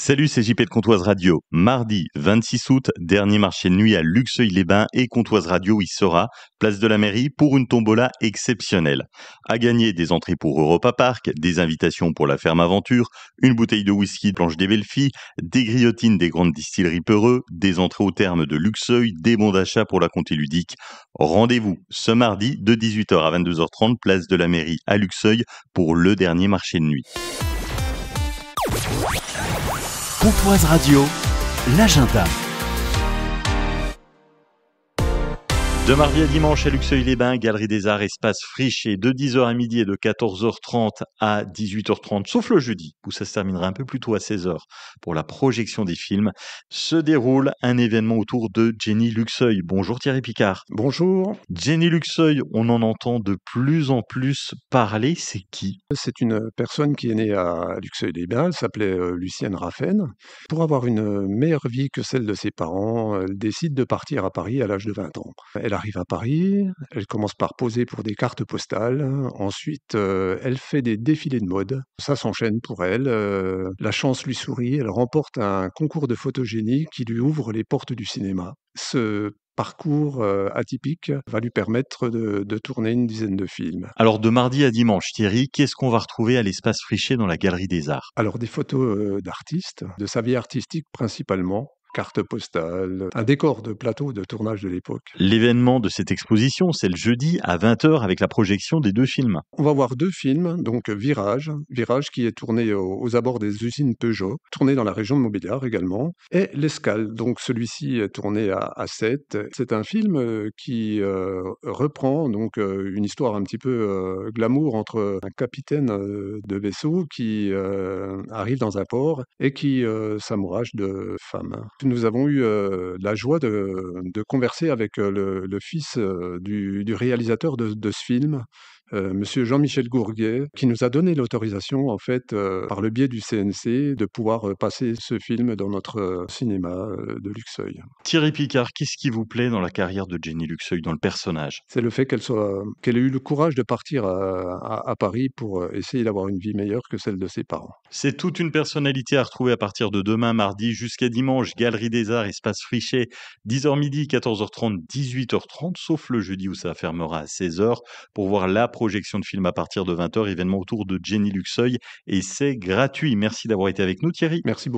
Salut, c'est JP de Comptoise Radio. Mardi 26 août, dernier marché de nuit à Luxeuil-les-Bains et Comptoise Radio y sera, place de la mairie, pour une tombola exceptionnelle. À gagner des entrées pour Europa Park, des invitations pour la ferme aventure, une bouteille de whisky de Planche des Belles Filles, des grillotines des grandes distilleries Peureux, des entrées au terme de Luxeuil, des bons d'achat pour la comté ludique. Rendez-vous ce mardi de 18h à 22h30, place de la mairie à Luxeuil pour le dernier marché de nuit. Comptoise Radio, l'agenda. De mardi à dimanche à Luxeuil-les-Bains, Galerie des Arts, espace Friché, de 10h à midi et de 14h30 à 18h30, sauf le jeudi, où ça se terminera un peu plus tôt à 16h pour la projection des films, se déroule un événement autour de Jenny Luxeuil. Bonjour Thierry Picard. Bonjour, Jenny Luxeuil, on en entend de plus en plus parler, c'est qui ? c'est une personne qui est née à Luxeuil-les-Bains, elle s'appelait Lucienne Raffen. Pour avoir une meilleure vie que celle de ses parents, elle décide de partir à Paris à l'âge de 20 ans. Elle arrive à Paris, elle commence par poser pour des cartes postales, ensuite elle fait des défilés de mode. Ça s'enchaîne pour elle, la chance lui sourit, elle remporte un concours de photogénie qui lui ouvre les portes du cinéma. Ce parcours atypique va lui permettre de tourner une dizaine de films. Alors de mardi à dimanche, Thierry, qu'est-ce qu'on va retrouver à l'espace Friché dans la Galerie des Arts ? Alors des photos d'artistes, de sa vie artistique principalement, cartes postales, un décor de plateau de tournage de l'époque. L'événement de cette exposition, c'est le jeudi à 20h avec la projection des 2 films. On va voir 2 films, donc Virage qui est tourné aux abords des usines Peugeot, tourné dans la région de Montbéliard également, et L'Escale, donc celui-ci est tourné à Sète. C'est un film qui reprend donc une histoire un petit peu glamour entre un capitaine de vaisseau qui arrive dans un port et qui s'amourage de femmes. Nous avons eu la joie de converser avec le fils du réalisateur de ce film, monsieur Jean-Michel Gourguet, qui nous a donné l'autorisation, en fait, par le biais du CNC, de pouvoir passer ce film dans notre cinéma de Luxeuil. Thierry Picard, qu'est-ce qui vous plaît dans la carrière de Jenny Luxeuil, dans le personnage ? C'est le fait qu'elle ait eu le courage de partir à Paris pour essayer d'avoir une vie meilleure que celle de ses parents. C'est toute une personnalité à retrouver à partir de demain mardi jusqu'à dimanche. Galerie des Arts, espace Friché, 10h midi, 14h30, 18h30, sauf le jeudi où ça fermera à 16h pour voir la projection de film à partir de 20h, événement autour de Jenny Luxeuil, et c'est gratuit. Merci d'avoir été avec nous Thierry. Merci beaucoup.